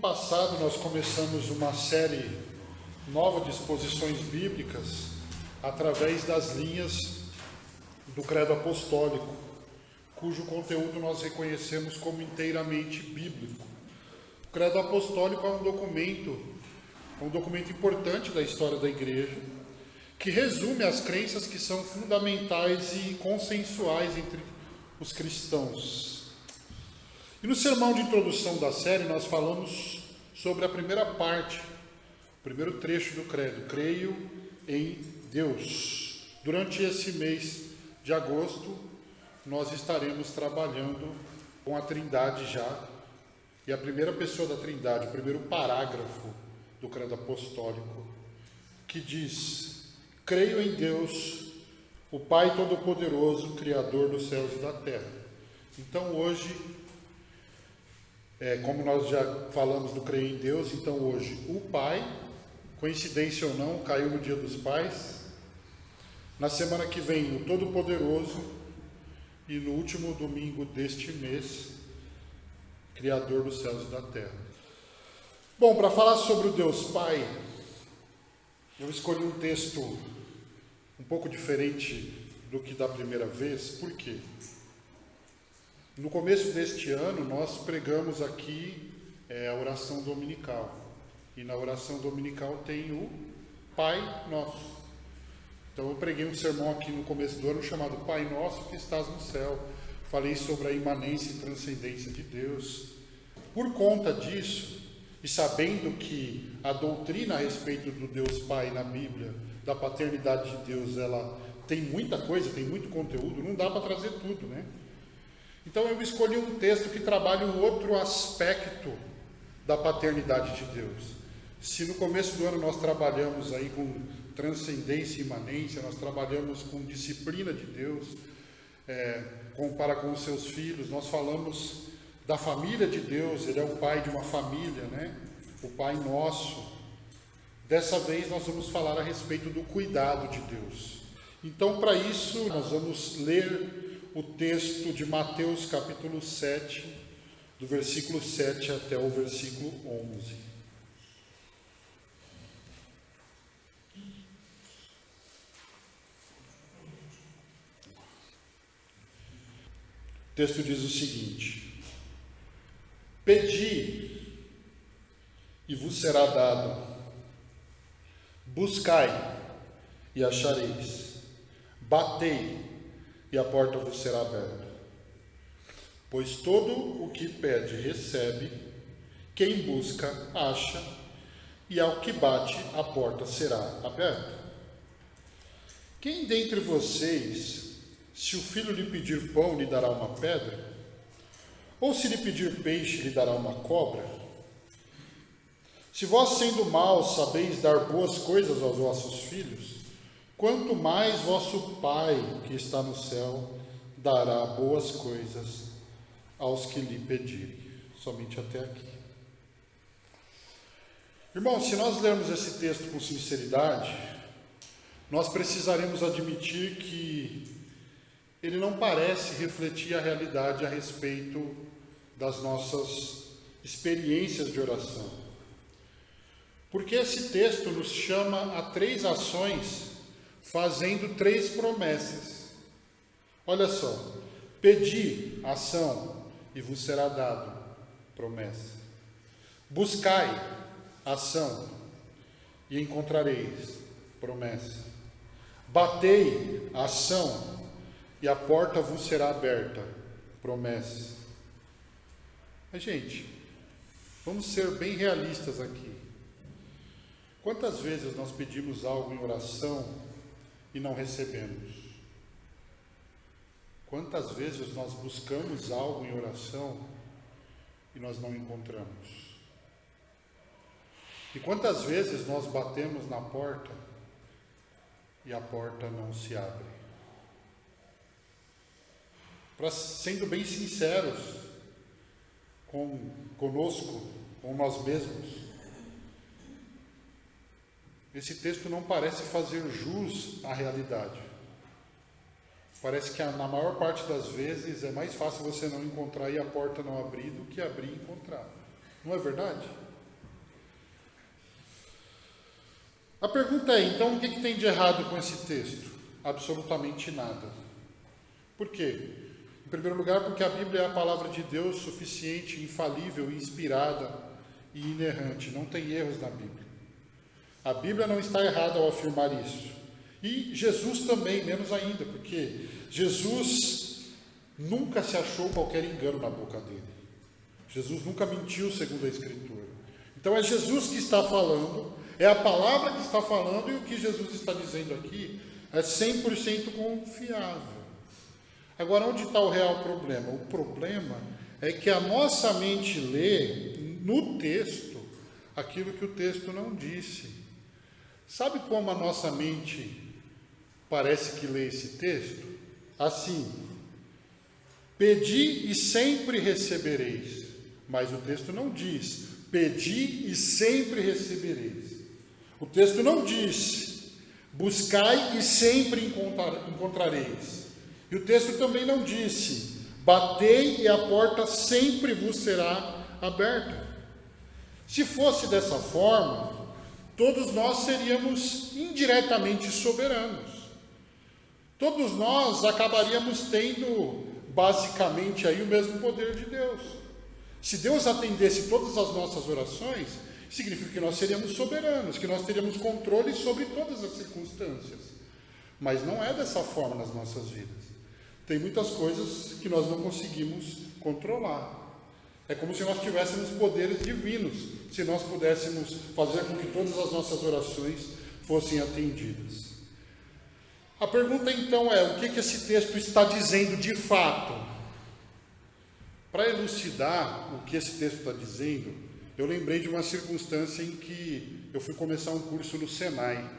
passado nós começamos uma série nova de exposições bíblicas através das linhas do Credo Apostólico, cujo conteúdo nós reconhecemos como inteiramente bíblico. O Credo Apostólico é um documento importante da história da Igreja, que resume as crenças que são fundamentais e consensuais entre os cristãos. E no sermão de introdução da série nós falamos sobre a primeira parte, o primeiro trecho do credo, creio em Deus. Durante esse mês de agosto nós estaremos trabalhando com a Trindade já, e a primeira pessoa da Trindade, o primeiro parágrafo do credo apostólico, que diz: creio em Deus, o Pai Todo-Poderoso, Criador dos céus e da terra. Então hoje, como nós já falamos do creio em Deus, então hoje o Pai, coincidência ou não, caiu no Dia dos Pais. Na semana que vem o Todo-Poderoso e no último domingo deste mês, Criador dos céus e da terra. Bom, para falar sobre o Deus Pai, eu escolhi um texto um pouco diferente do que da primeira vez. Por quê? No começo deste ano, nós pregamos aqui a oração dominical. E na oração dominical tem o Pai Nosso. Então eu preguei um sermão aqui no começo do ano chamado Pai Nosso que estás no céu. Falei sobre a imanência e transcendência de Deus. Por conta disso, e sabendo que a doutrina a respeito do Deus Pai na Bíblia, da paternidade de Deus, ela tem muita coisa, tem muito conteúdo, não dá para trazer tudo, né? Então eu escolhi um texto que trabalha um outro aspecto da paternidade de Deus. Se no começo do ano nós trabalhamos aí com transcendência e imanência, nós trabalhamos com disciplina de Deus, para com os seus filhos, nós falamos da família de Deus, Ele é o Pai de uma família, né? O Pai Nosso. Dessa vez nós vamos falar a respeito do cuidado de Deus. Então, para isso, nós vamos ler o texto de Mateus capítulo 7, do versículo 7 até o versículo 11. O texto diz o seguinte: pedi e vos será dado, buscai e achareis, batei e a porta vos será aberta. Pois todo o que pede recebe, quem busca acha, e ao que bate a porta será aberta. Quem dentre vocês, se o filho lhe pedir pão, lhe dará uma pedra? Ou se lhe pedir peixe, lhe dará uma cobra? Se vós, sendo maus, sabeis dar boas coisas aos vossos filhos, quanto mais vosso Pai, que está no céu, dará boas coisas aos que lhe pedirem. Somente até aqui. Irmãos, se nós lermos esse texto com sinceridade, nós precisaremos admitir que ele não parece refletir a realidade a respeito das nossas experiências de oração. Porque esse texto nos chama a 3 ações, fazendo 3 promessas. Olha só: pedi, ação, e vos será dado, promessa. Buscai, ação, e encontrareis, promessa. Batei, ação, e a porta vos será aberta, promessa. Mas, gente, vamos ser bem realistas aqui. Quantas vezes nós pedimos algo em oração e não recebemos? Quantas vezes nós buscamos algo em oração e nós não encontramos? E quantas vezes nós batemos na porta e a porta não se abre? Sendo bem sinceros conosco, com nós mesmos, esse texto não parece fazer jus à realidade. Parece que na maior parte das vezes é mais fácil você não encontrar e a porta não abrir do que abrir e encontrar. Não é verdade? A pergunta é, então, o que tem de errado com esse texto? Absolutamente nada. Por quê? Em primeiro lugar, porque a Bíblia é a palavra de Deus suficiente, infalível, inspirada e inerrante. Não tem erros na Bíblia. A Bíblia não está errada ao afirmar isso. E Jesus também, menos ainda, porque Jesus nunca se achou qualquer engano na boca dele. Jesus nunca mentiu, segundo a Escritura. Então é Jesus que está falando, é a palavra que está falando, e o que Jesus está dizendo aqui é 100% confiável. Agora, onde está o real problema? O problema é que a nossa mente lê no texto aquilo que o texto não disse. Sabe como a nossa mente parece que lê esse texto? Assim: pedi e sempre recebereis. Mas o texto não diz: pedi e sempre recebereis. O texto não diz: buscai e sempre encontrareis. E o texto também não disse: batei e a porta sempre vos será aberta. Se fosse dessa forma, todos nós seríamos indiretamente soberanos. Todos nós acabaríamos tendo, basicamente, aí o mesmo poder de Deus. Se Deus atendesse todas as nossas orações, significa que nós seríamos soberanos, que nós teríamos controle sobre todas as circunstâncias. Mas não é dessa forma nas nossas vidas. Tem muitas coisas que nós não conseguimos controlar. É como se nós tivéssemos poderes divinos, se nós pudéssemos fazer com que todas as nossas orações fossem atendidas. A pergunta então é, o que esse texto está dizendo de fato? Para elucidar o que esse texto está dizendo, eu lembrei de uma circunstância em que eu fui começar um curso no Senai.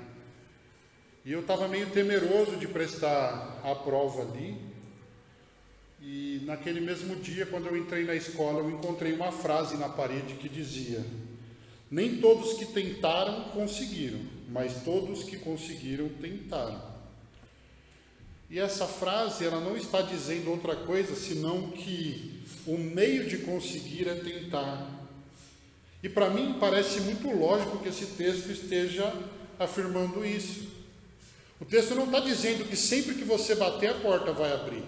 E eu estava meio temeroso de prestar a prova ali. E naquele mesmo dia, quando eu entrei na escola, eu encontrei uma frase na parede que dizia: nem todos que tentaram conseguiram, mas todos que conseguiram tentaram. E essa frase, ela não está dizendo outra coisa senão que o meio de conseguir é tentar. E para mim parece muito lógico que esse texto esteja afirmando isso. O texto não está dizendo que sempre que você bater a porta vai abrir.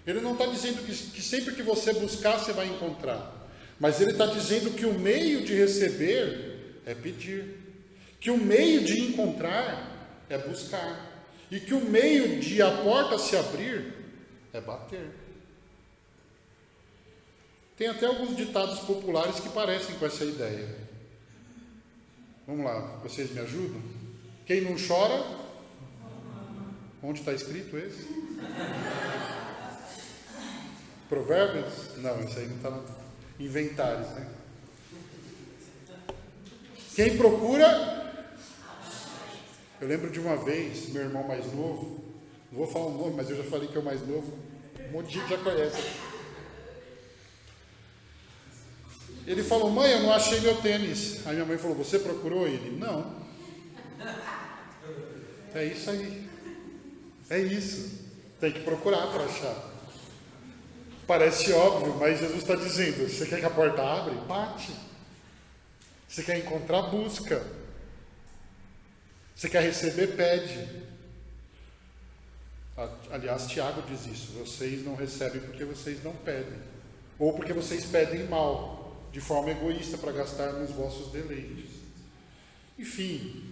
Ele não está dizendo que sempre que você buscar você vai encontrar. Mas ele está dizendo que o meio de receber é pedir. Que o meio de encontrar é buscar. E que o meio de a porta se abrir é bater. Tem até alguns ditados populares que parecem com essa ideia. Vamos lá, vocês me ajudam? Quem não chora? Onde está escrito esse? Provérbios? Não, isso aí não está no Inventários, né? Quem procura? Eu lembro de uma vez, meu irmão mais novo, não vou falar o nome, mas eu já falei que é o mais novo, um monte de gente já conhece. Ele falou: mãe, eu não achei meu tênis. Aí minha mãe falou: você procurou ele? Não. É isso aí. É isso. Tem que procurar para achar. Parece óbvio, mas Jesus está dizendo: você quer que a porta abra? Bate. Você quer encontrar? Busca. Você quer receber? Pede. Aliás, Tiago diz isso: vocês não recebem porque vocês não pedem, ou porque vocês pedem mal, de forma egoísta, para gastar nos vossos deleites. Enfim,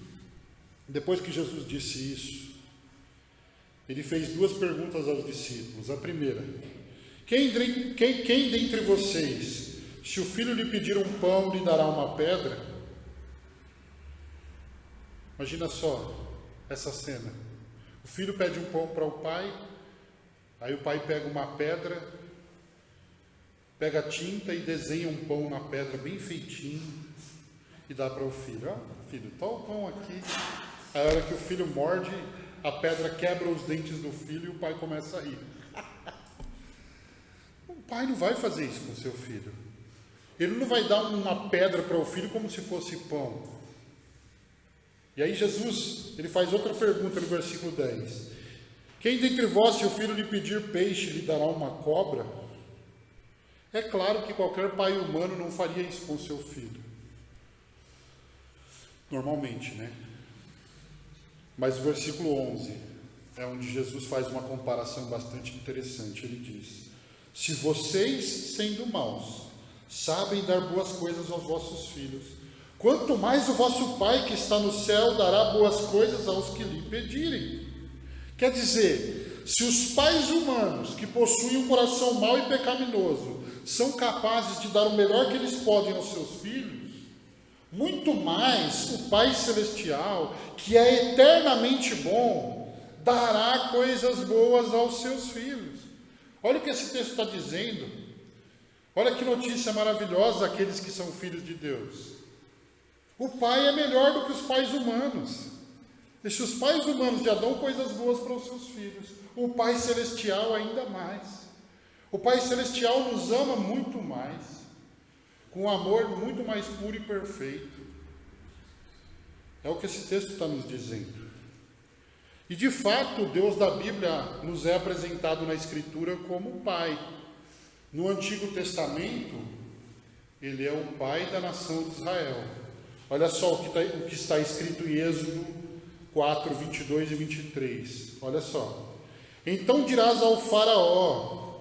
depois que Jesus disse isso, ele fez duas perguntas aos discípulos. A primeira: quem dentre vocês, se o filho lhe pedir um pão, lhe dará uma pedra? Imagina só essa cena. O filho pede um pão para o pai, aí o pai pega uma pedra, pega a tinta e desenha um pão na pedra bem feitinho e dá para o filho. Ó, filho, tá o pão aqui. Aí a hora que o filho morde, a pedra quebra os dentes do filho e o pai começa a rir. O pai não vai fazer isso com o seu filho. Ele não vai dar uma pedra para o filho como se fosse pão. E aí Jesus, ele faz outra pergunta no versículo 10. Quem dentre vós, se o filho lhe pedir peixe, lhe dará uma cobra? É claro que qualquer pai humano não faria isso com o seu filho. Normalmente, né? Mas o versículo 11 é onde Jesus faz uma comparação bastante interessante. Ele diz: se vocês, sendo maus, sabem dar boas coisas aos vossos filhos, quanto mais o vosso Pai que está no céu dará boas coisas aos que lhe pedirem. Quer dizer, se os pais humanos que possuem um coração mau e pecaminoso são capazes de dar o melhor que eles podem aos seus filhos, muito mais o Pai Celestial, que é eternamente bom, dará coisas boas aos seus filhos. Olha o que esse texto está dizendo. Olha que notícia maravilhosa aqueles que são filhos de Deus. O Pai é melhor do que os pais humanos. E se os pais humanos já dão coisas boas para os seus filhos, o Pai Celestial ainda mais. O Pai Celestial nos ama muito mais, com um amor muito mais puro e perfeito. É o que esse texto está nos dizendo. E de fato, o Deus da Bíblia nos é apresentado na Escritura como Pai. No Antigo Testamento, Ele é o Pai da nação de Israel. Olha só o que está escrito em Êxodo 4, 22 e 23. Olha só. Então dirás ao faraó: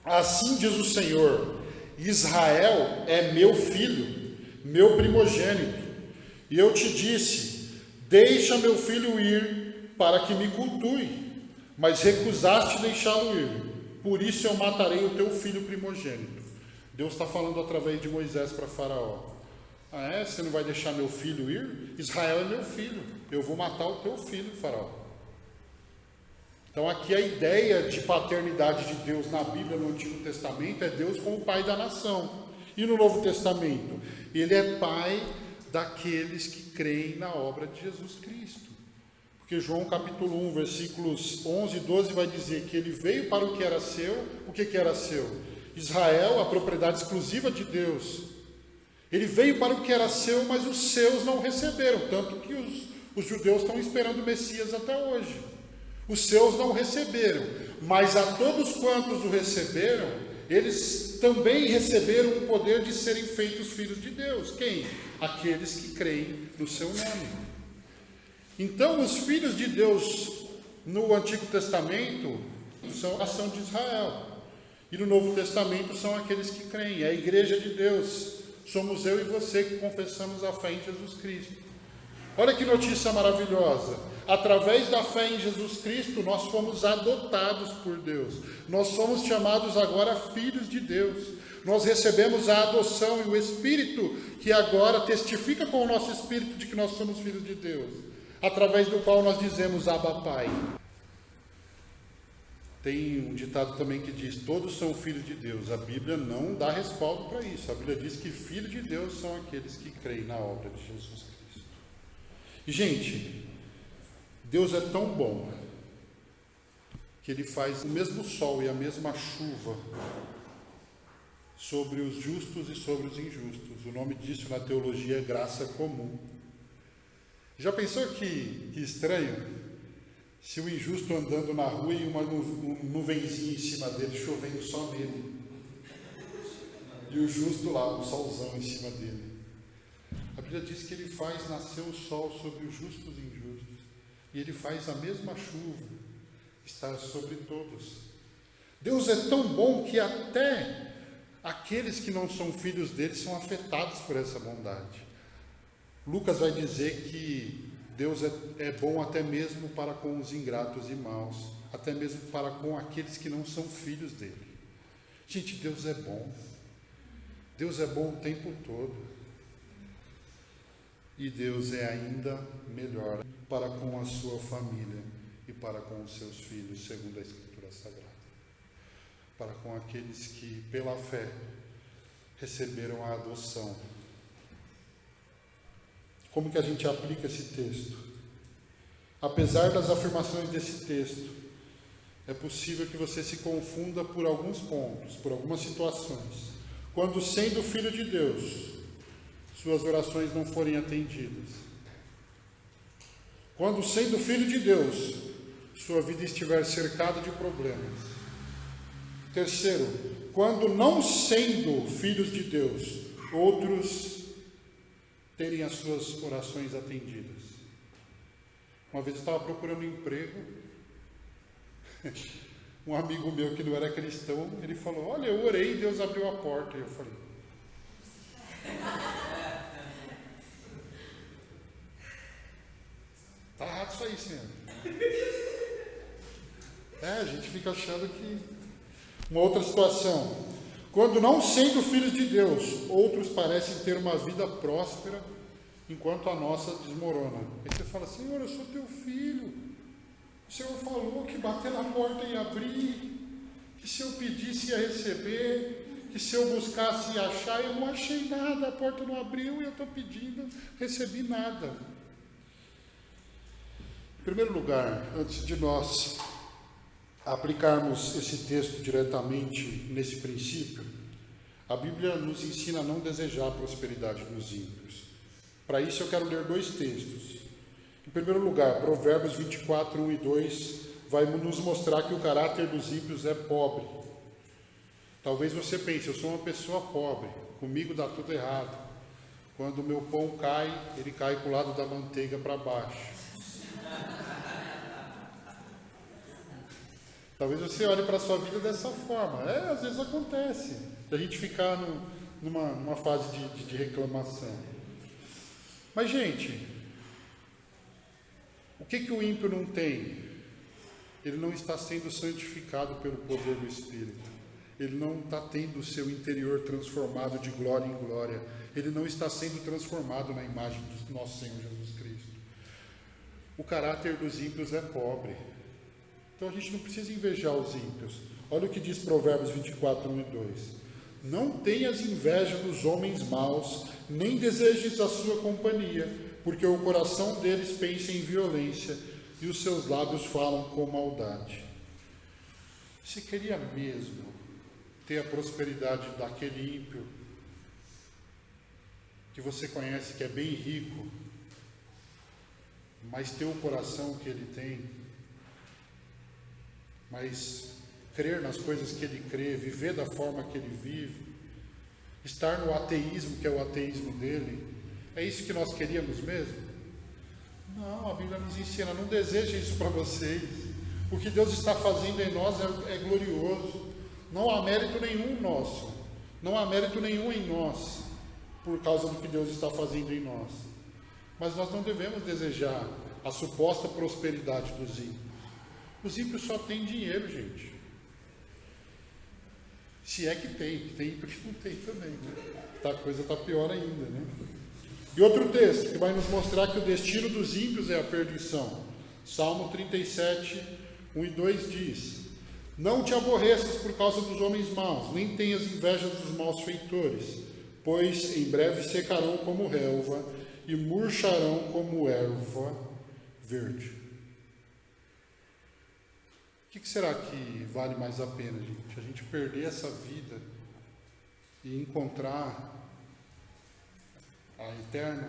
assim diz o Senhor, Israel é meu filho, meu primogênito. E eu te disse: deixa meu filho ir para que me cultue, mas recusaste deixá-lo ir. Por isso eu matarei o teu filho primogênito. Deus está falando através de Moisés para Faraó. Ah, é? Você não vai deixar meu filho ir? Israel é meu filho. Eu vou matar o teu filho, Faraó. Então aqui a ideia de paternidade de Deus na Bíblia, no Antigo Testamento, é Deus como Pai da nação. E no Novo Testamento, Ele é Pai daqueles que creem na obra de Jesus Cristo. Porque João capítulo 1, versículos 11 e 12 vai dizer que Ele veio para o que era seu. O que era seu? Israel, a propriedade exclusiva de Deus. Ele veio para o que era seu, mas os seus não receberam. Tanto que os judeus estão esperando o Messias até hoje. Os seus não receberam, mas a todos quantos o receberam, eles também receberam o poder de serem feitos filhos de Deus. Quem? Aqueles que creem no seu nome. Então, os filhos de Deus no Antigo Testamento são a nação de Israel. E no Novo Testamento são aqueles que creem, é a igreja de Deus. Somos eu e você que confessamos a fé em Jesus Cristo. Olha que notícia maravilhosa. Através da fé em Jesus Cristo, nós fomos adotados por Deus. Nós somos chamados agora filhos de Deus. Nós recebemos a adoção e o Espírito que agora testifica com o nosso Espírito de que nós somos filhos de Deus. Através do qual nós dizemos Abba Pai. Tem um ditado também que diz: todos são filhos de Deus. A Bíblia não dá respaldo para isso. A Bíblia diz que filhos de Deus são aqueles que creem na obra de Jesus Cristo. E, gente, Deus é tão bom que Ele faz o mesmo sol e a mesma chuva sobre os justos e sobre os injustos. O nome disso na teologia é graça comum. Já pensou que estranho? Se o injusto andando na rua e uma nuvenzinha em cima dele, chovendo só nele. E o justo lá, um solzão em cima dele. A Bíblia diz que Ele faz nascer o sol sobre os justos e injustos. E Ele faz a mesma chuva estar sobre todos. Deus é tão bom que até aqueles que não são filhos dele são afetados por essa bondade. Lucas vai dizer que Deus é bom até mesmo para com os ingratos e maus, até mesmo para com aqueles que não são filhos dele. Gente, Deus é bom. Deus é bom o tempo todo. E Deus é ainda melhor para com a sua família e para com os seus filhos, segundo a Escritura Sagrada. Para com aqueles que, pela fé, receberam a adoção. Como que a gente aplica esse texto? Apesar das afirmações desse texto, é possível que você se confunda por alguns pontos, por algumas situações. Quando, sendo filho de Deus, suas orações não forem atendidas. Quando, sendo filho de Deus, sua vida estiver cercada de problemas. Terceiro, quando não sendo filhos de Deus, outros terem as suas orações atendidas. Uma vez eu estava procurando emprego, um amigo meu que não era cristão, ele falou, olha, eu orei e Deus abriu a porta. E eu falei, tá errado isso aí, senhor. A gente fica achando que... Uma outra situação, quando não sendo filhos de Deus, outros parecem ter uma vida próspera, enquanto a nossa desmorona. Aí você fala, Senhor, eu sou teu filho. O Senhor falou que bater na porta ia abrir, que se eu pedisse ia receber, que se eu buscasse ia achar. Eu não achei nada, a porta não abriu e eu estou pedindo, recebi nada. Em primeiro lugar, antes de nós aplicarmos esse texto diretamente nesse princípio, a Bíblia nos ensina a não desejar a prosperidade dos ímpios. Para isso eu quero ler dois textos. Em primeiro lugar, Provérbios 24, 1 e 2, vai nos mostrar que o caráter dos ímpios é pobre. Talvez você pense, eu sou uma pessoa pobre, comigo dá tudo errado. Quando o meu pão cai, ele cai com o lado da manteiga para baixo. Talvez você olhe para a sua vida dessa forma. Às vezes acontece, a gente ficar numa fase de reclamação. Mas, gente, o que o ímpio não tem? Ele não está sendo santificado pelo poder do Espírito. Ele não está tendo o seu interior transformado de glória em glória. Ele não está sendo transformado na imagem do nosso Senhor Jesus Cristo. O caráter dos ímpios é pobre. Então a gente não precisa invejar os ímpios. Olha o que diz Provérbios 24, 1 e 2. Não tenhas inveja dos homens maus, nem desejes a sua companhia, porque o coração deles pensa em violência e os seus lábios falam com maldade. Você queria mesmo ter a prosperidade daquele ímpio que você conhece, que é bem rico, mas ter o coração que ele tem, mas crer nas coisas que ele crê, viver da forma que ele vive, estar no ateísmo, que é o ateísmo dele? É isso que nós queríamos mesmo? Não, a Bíblia nos ensina, não deseja isso para vocês. O que Deus está fazendo em nós é glorioso. Não há mérito nenhum nosso, não há mérito nenhum em nós, por causa do que Deus está fazendo em nós. Mas nós não devemos desejar a suposta prosperidade dos ímpios. Os ímpios só têm dinheiro, gente. Se é que tem ímpio que não tem também, né? A coisa está pior ainda, né? E outro texto que vai nos mostrar que o destino dos ímpios é a perdição. Salmo 37, 1 e 2 diz: não te aborreças por causa dos homens maus, nem tenhas inveja dos maus feitores, pois em breve secarão como relva e murcharão como erva verde. O que será que vale mais a pena, gente? A gente perder essa vida e encontrar a eterna?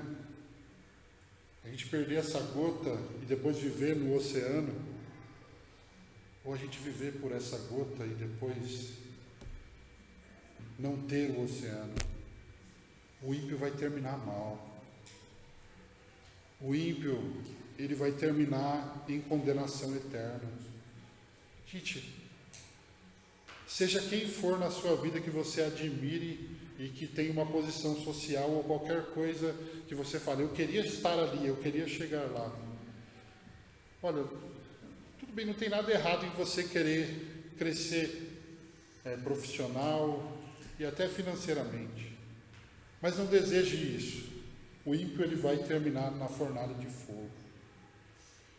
A gente perder essa gota e depois viver no oceano? Ou a gente viver por essa gota e depois não ter o oceano? O ímpio vai terminar mal. O ímpio, ele vai terminar em condenação eterna. Gente, seja quem for na sua vida que você admire e que tenha uma posição social ou qualquer coisa que você fale, eu queria estar ali, eu queria chegar lá. Olha, tudo bem, não tem nada errado em você querer crescer profissional e até financeiramente. Mas não deseje isso. O ímpio, ele vai terminar na fornalha de fogo.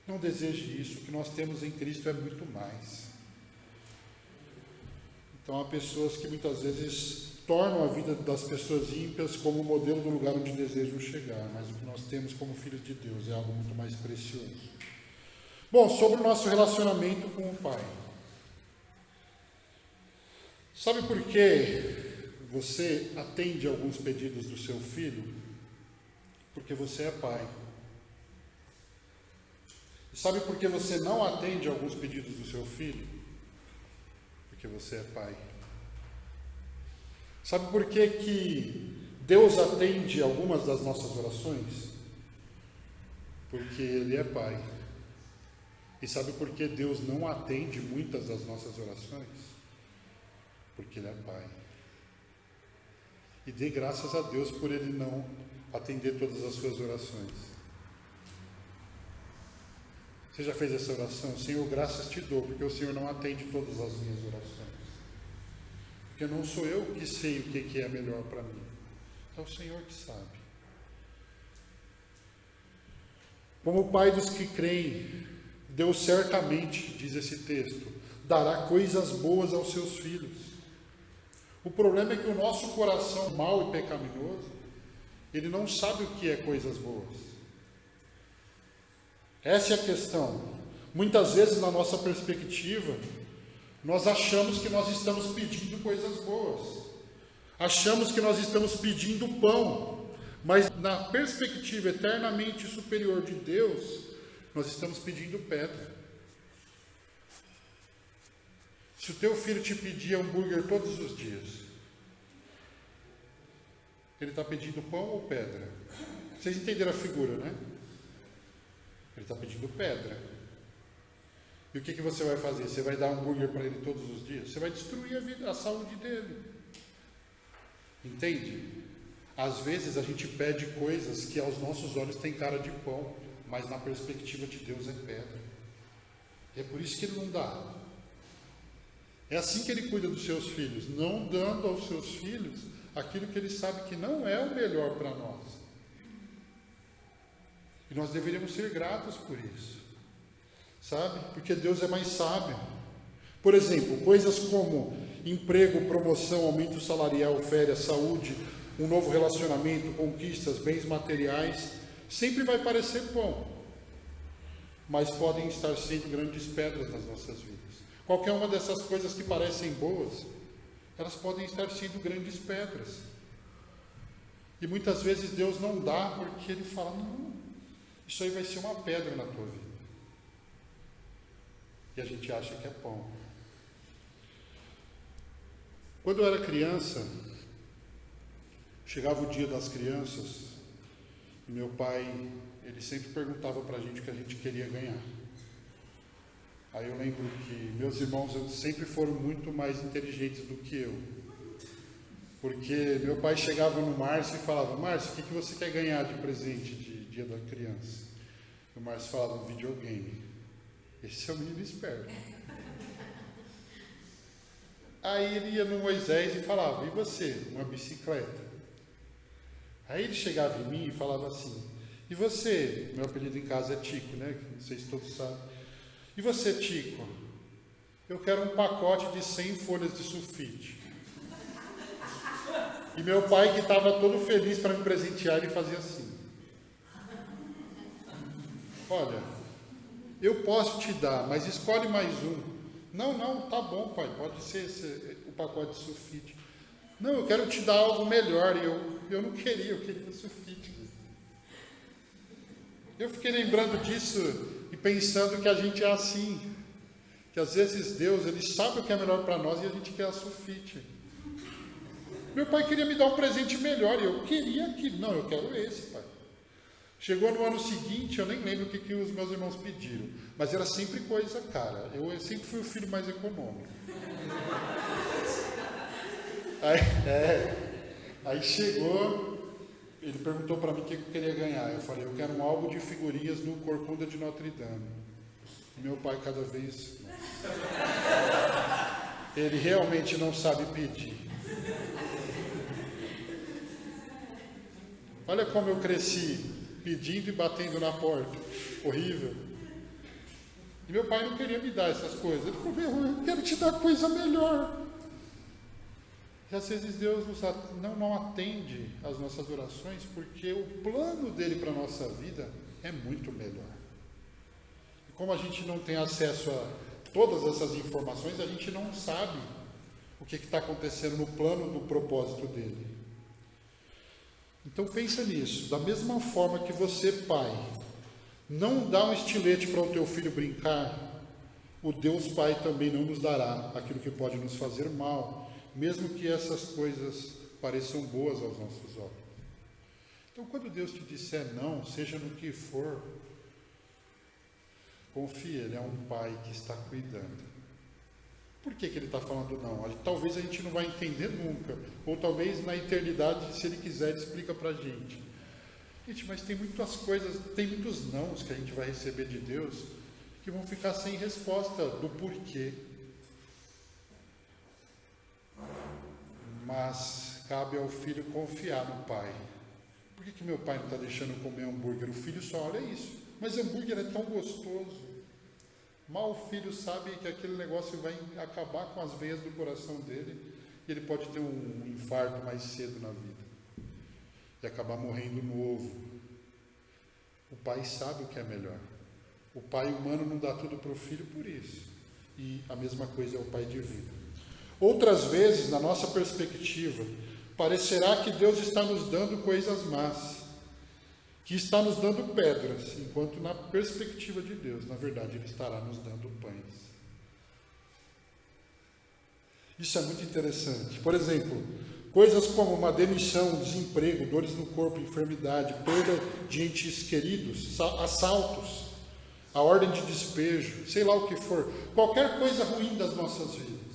Não deseje isso. O que nós temos em Cristo é muito mais. Então há pessoas que muitas vezes tornam a vida das pessoas ímpias como modelo do lugar onde desejam chegar. Mas o que nós temos como filhos de Deus é algo muito mais precioso. Bom, sobre o nosso relacionamento com o Pai. Sabe por que você atende alguns pedidos do seu filho? Porque você é pai. Sabe por que você não atende alguns pedidos do seu filho? Porque você é pai. Sabe por que Deus atende algumas das nossas orações? Porque Ele é pai. E sabe por que Deus não atende muitas das nossas orações? Porque Ele é Pai. E dê graças a Deus por Ele não atender todas as suas orações. Você já fez essa oração? Senhor, graças te dou, porque o Senhor não atende todas as minhas orações. Porque não sou eu que sei o que é melhor para mim. É o Senhor que sabe. Como Pai dos que creem, Deus certamente, diz esse texto, dará coisas boas aos seus filhos. O problema é que o nosso coração mau e pecaminoso, ele não sabe o que é coisas boas. Essa é a questão. Muitas vezes, na nossa perspectiva, nós achamos que nós estamos pedindo coisas boas. Achamos que nós estamos pedindo pão. Mas na perspectiva eternamente superior de Deus, nós estamos pedindo pedra. Se o teu filho te pedir hambúrguer todos os dias, ele está pedindo pão ou pedra? Vocês entenderam a figura, né? Ele está pedindo pedra. E o que você vai fazer? Você vai dar hambúrguer para ele todos os dias? Você vai destruir a vida, a saúde dele. Entende? Às vezes a gente pede coisas que aos nossos olhos tem cara de pão, mas na perspectiva de Deus é pedra. É por isso que Ele não dá. É assim que Ele cuida dos seus filhos, não dando aos seus filhos aquilo que Ele sabe que não é o melhor para nós. E nós deveríamos ser gratos por isso, sabe? Porque Deus é mais sábio. Por exemplo, coisas como emprego, promoção, aumento salarial, férias, saúde, um novo relacionamento, conquistas, bens materiais, sempre vai parecer bom, mas podem estar sendo grandes pedras nas nossas vidas. Qualquer uma dessas coisas que parecem boas, elas podem estar sendo grandes pedras. E muitas vezes Deus não dá porque Ele fala, não, isso aí vai ser uma pedra na tua vida. E a gente acha que é pão. Quando eu era criança, chegava o dia das crianças, e meu pai, ele sempre perguntava para a gente o que a gente queria ganhar. Aí eu lembro que meus irmãos sempre foram muito mais inteligentes do que eu. Porque meu pai chegava no Márcio e falava, Márcio, o que você quer ganhar de presente de dia da criança? E o Márcio falava, um videogame. Esse é o menino esperto. Aí ele ia no Moisés e falava, e você? Uma bicicleta. Aí ele chegava em mim e falava assim, e você? Meu apelido em casa é Tico, né? Não sei se todos sabem. E você, Tico? Eu quero um pacote de 100 folhas de sulfite. E meu pai, que estava todo feliz para me presentear, ele fazia assim. Olha, eu posso te dar, mas escolhe mais um. Não, tá bom, pai, pode ser o pacote de sulfite. Não, eu quero te dar algo melhor. E eu não queria, eu queria o sulfite. Eu fiquei lembrando disso e pensando que a gente é assim. Que às vezes Deus, Ele sabe o que é melhor para nós e a gente quer a sulfite. Meu pai queria me dar um presente melhor e eu queria aquilo. Não, eu quero esse, pai. Chegou no ano seguinte, eu nem lembro o que os meus irmãos pediram. Mas era sempre coisa cara. Eu sempre fui o filho mais econômico. Aí chegou, ele perguntou para mim o que eu queria ganhar. Eu falei, eu quero um álbum de figurinhas do Corcunda de Notre Dame. E meu pai cada vez... Ele realmente não sabe pedir. Olha como eu cresci, pedindo e batendo na porta. Horrível. E meu pai não queria me dar essas coisas. Ele falou, eu quero te dar coisa melhor. E às vezes Deus não atende às nossas orações porque o plano dele para a nossa vida é muito melhor. E como a gente não tem acesso a todas essas informações, a gente não sabe o que está acontecendo no plano do propósito dele. Então pensa nisso. Da mesma forma que você, pai, não dá um estilete para o teu filho brincar, o Deus Pai também não nos dará aquilo que pode nos fazer mal, mesmo que essas coisas pareçam boas aos nossos olhos. Então, quando Deus te disser não, seja no que for, Confie, Ele é um pai que está cuidando. Por que ele está falando não? Talvez a gente não vai entender nunca, ou talvez na eternidade, se Ele quiser, Ele explica para a gente. Gente, mas tem muitas coisas, tem muitos nãos que a gente vai receber de Deus, que vão ficar sem resposta do porquê. Mas cabe ao filho confiar no pai. Por que meu pai não está deixando eu comer hambúrguer? O filho só olha isso. Mas hambúrguer é tão gostoso. Mal o filho sabe que aquele negócio vai acabar com as veias do coração dele e ele pode ter um infarto mais cedo na vida e acabar morrendo novo. O pai sabe o que é melhor. O pai humano não dá tudo para o filho por isso. E a mesma coisa é o pai divino. Outras vezes, na nossa perspectiva, parecerá que Deus está nos dando coisas más, que está nos dando pedras, enquanto na perspectiva de Deus, na verdade, Ele estará nos dando pães. Isso é muito interessante. Por exemplo, coisas como uma demissão, desemprego, dores no corpo, enfermidade, perda de entes queridos, assaltos, a ordem de despejo, sei lá o que for, qualquer coisa ruim das nossas vidas.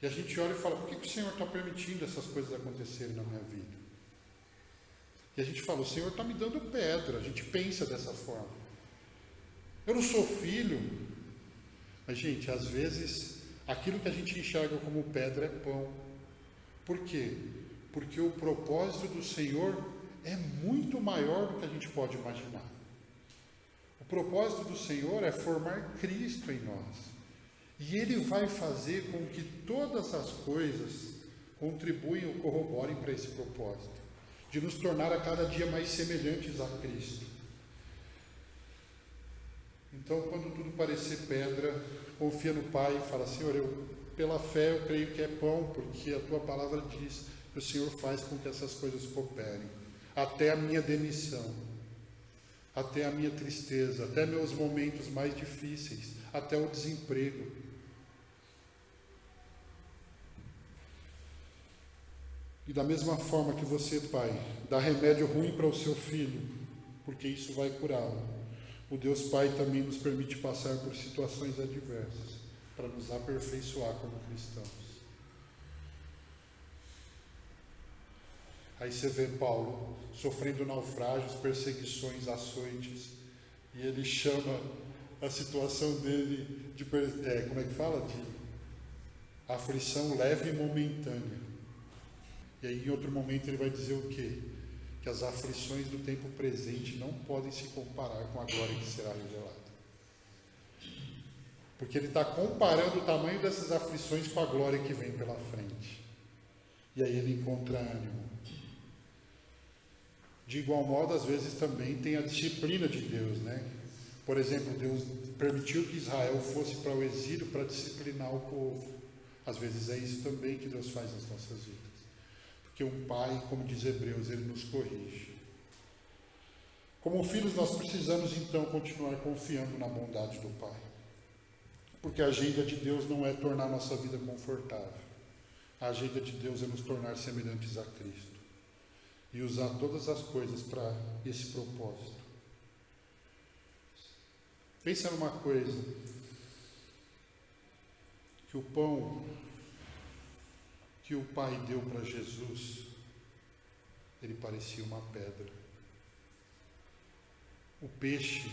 E a gente olha e fala, por que o Senhor está permitindo essas coisas acontecerem na minha vida? E a gente fala, o Senhor está me dando pedra. A gente pensa dessa forma. Eu não sou filho. Mas, gente, às vezes, aquilo que a gente enxerga como pedra é pão. Por quê? Porque o propósito do Senhor é muito maior do que a gente pode imaginar. O propósito do Senhor é formar Cristo em nós. E Ele vai fazer com que todas as coisas contribuem ou corroborem para esse propósito, de nos tornar a cada dia mais semelhantes a Cristo. Então, quando tudo parecer pedra, confia no Pai e fala, Senhor, pela fé eu creio que é pão, porque a Tua palavra diz que o Senhor faz com que essas coisas cooperem, até a minha demissão, até a minha tristeza, até meus momentos mais difíceis, até o desemprego. E da mesma forma que você, pai, dá remédio ruim para o seu filho, porque isso vai curá-lo, o Deus Pai também nos permite passar por situações adversas, para nos aperfeiçoar como cristãos. Aí você vê Paulo sofrendo naufrágios, perseguições, açoites, e ele chama a situação dele de, como é que fala? De aflição leve e momentânea. E aí, em outro momento, ele vai dizer o quê? Que as aflições do tempo presente não podem se comparar com a glória que será revelada. Porque ele está comparando o tamanho dessas aflições com a glória que vem pela frente. E aí ele encontra ânimo. De igual modo, às vezes também tem a disciplina de Deus, né? Por exemplo, Deus permitiu que Israel fosse para o exílio para disciplinar o povo. Às vezes é isso também que Deus faz nas nossas vidas. Porque um pai, como diz Hebreus, ele nos corrige. Como filhos, nós precisamos então continuar confiando na bondade do Pai. Porque a agenda de Deus não é tornar nossa vida confortável. A agenda de Deus é nos tornar semelhantes a Cristo. E usar todas as coisas para esse propósito. Pensa numa coisa. Que o pão que o Pai deu para Jesus, ele parecia uma pedra. O peixe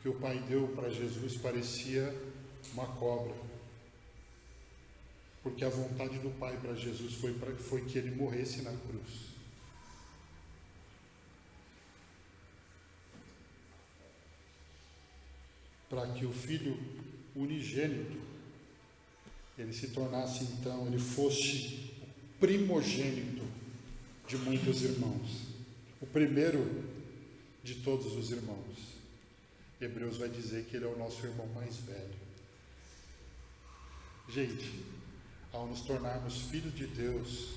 que o Pai deu para Jesus parecia uma cobra. Porque a vontade do Pai para Jesus foi que ele morresse na cruz. Para que o Filho unigênito, ele se tornasse então, ele fosse primogênito de muitos irmãos, o primeiro de todos os irmãos. Hebreus vai dizer que ele é o nosso irmão mais velho. Gente, ao nos tornarmos filhos de Deus,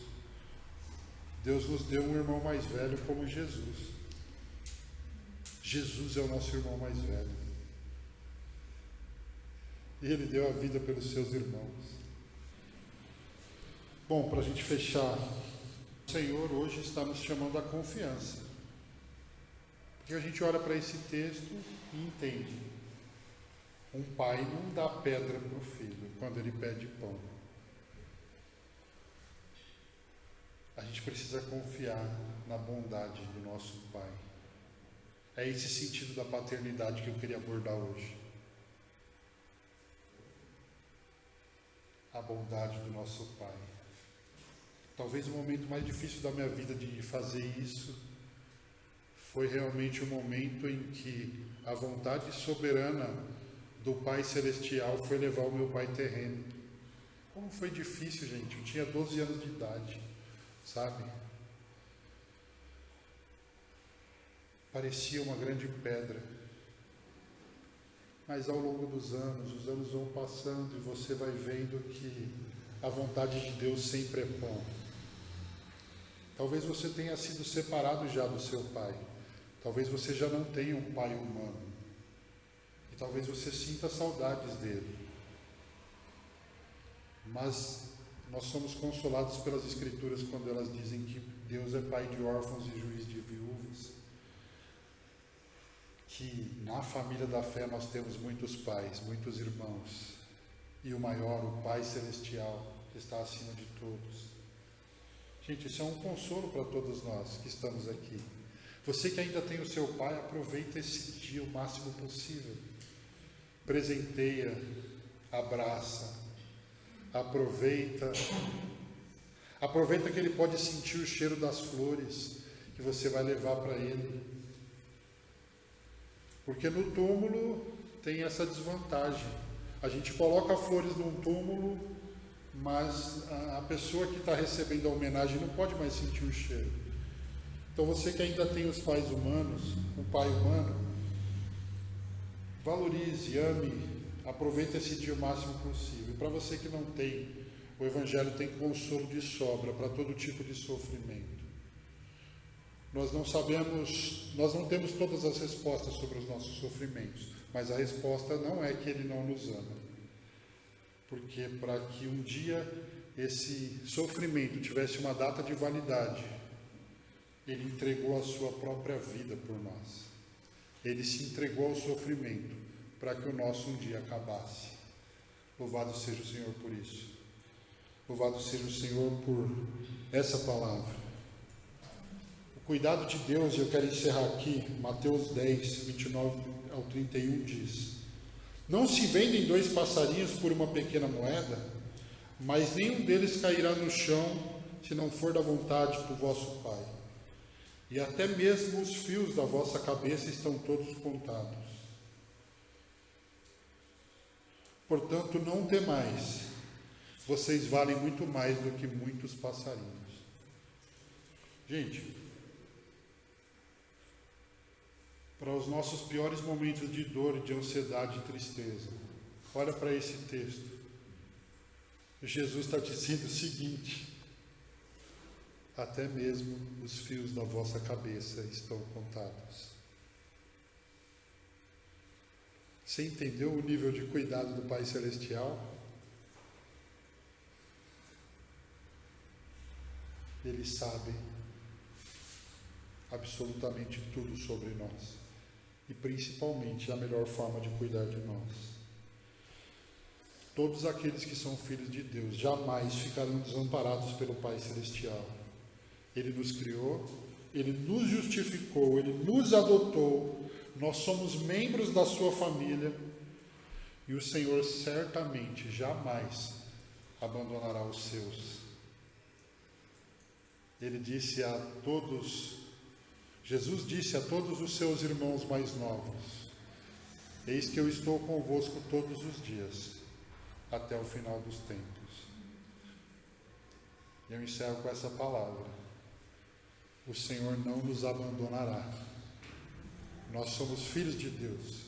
Deus nos deu um irmão mais velho como Jesus. Jesus é o nosso irmão mais velho. E ele deu a vida pelos seus irmãos. Bom, para a gente fechar, o Senhor hoje está nos chamando à confiança. E a gente olha para esse texto e entende. Um pai não dá pedra para o filho quando ele pede pão. A gente precisa confiar na bondade do nosso pai. É esse sentido da paternidade que eu queria abordar hoje. A bondade do nosso pai. Talvez o momento mais difícil da minha vida de fazer isso foi realmente o momento em que a vontade soberana do Pai Celestial foi levar o meu pai terreno. Como foi difícil, gente. Eu tinha 12 anos de idade, sabe? Parecia uma grande pedra. Mas ao longo dos anos, os anos vão passando e você vai vendo que a vontade de Deus sempre é bom. Talvez você tenha sido separado já do seu pai. Talvez você já não tenha um pai humano. E talvez você sinta saudades dele. Mas nós somos consolados pelas Escrituras quando elas dizem que Deus é pai de órfãos e juiz de viúvas. Que na família da fé nós temos muitos pais, muitos irmãos. E o maior, o Pai Celestial, que está acima de todos. Gente, isso é um consolo para todos nós que estamos aqui. Você que ainda tem o seu pai, aproveita esse dia o máximo possível. Presenteia, abraça, aproveita que ele pode sentir o cheiro das flores que você vai levar para ele. Porque no túmulo tem essa desvantagem. A gente coloca flores num túmulo, mas a pessoa que está recebendo a homenagem não pode mais sentir o cheiro. Então você que ainda tem os pais humanos, o pai humano, valorize, ame, aproveite esse dia o máximo possível. E para você que não tem, o Evangelho tem consolo de sobra para todo tipo de sofrimento. Nós não sabemos, nós não temos todas as respostas sobre os nossos sofrimentos, mas a resposta não é que Ele não nos ama. Porque para que um dia esse sofrimento tivesse uma data de validade, Ele entregou a sua própria vida por nós. Ele se entregou ao sofrimento para que o nosso um dia acabasse. Louvado seja o Senhor por isso. Louvado seja o Senhor por essa palavra. O cuidado de Deus, e eu quero encerrar aqui, Mateus 10, 29 ao 31 diz: Não se vendem 2 passarinhos por uma pequena moeda, mas nenhum deles cairá no chão, se não for da vontade do vosso Pai. E até mesmo os fios da vossa cabeça estão todos contados. Portanto, não temais, vocês valem muito mais do que muitos passarinhos. Gente, para os nossos piores momentos de dor, de ansiedade e tristeza, olha para esse texto. Jesus está dizendo o seguinte: até mesmo os fios da vossa cabeça estão contados. Você entendeu o nível de cuidado do Pai Celestial? Ele sabe absolutamente tudo sobre nós. E principalmente a melhor forma de cuidar de nós. Todos aqueles que são filhos de Deus jamais ficarão desamparados pelo Pai Celestial. Ele nos criou, Ele nos justificou, Ele nos adotou, nós somos membros da sua família e o Senhor certamente jamais abandonará os seus. Ele disse a todos, Jesus disse a todos os seus irmãos mais novos: Eis que eu estou convosco todos os dias, até o final dos tempos. E eu encerro com essa palavra: o Senhor não nos abandonará. Nós somos filhos de Deus.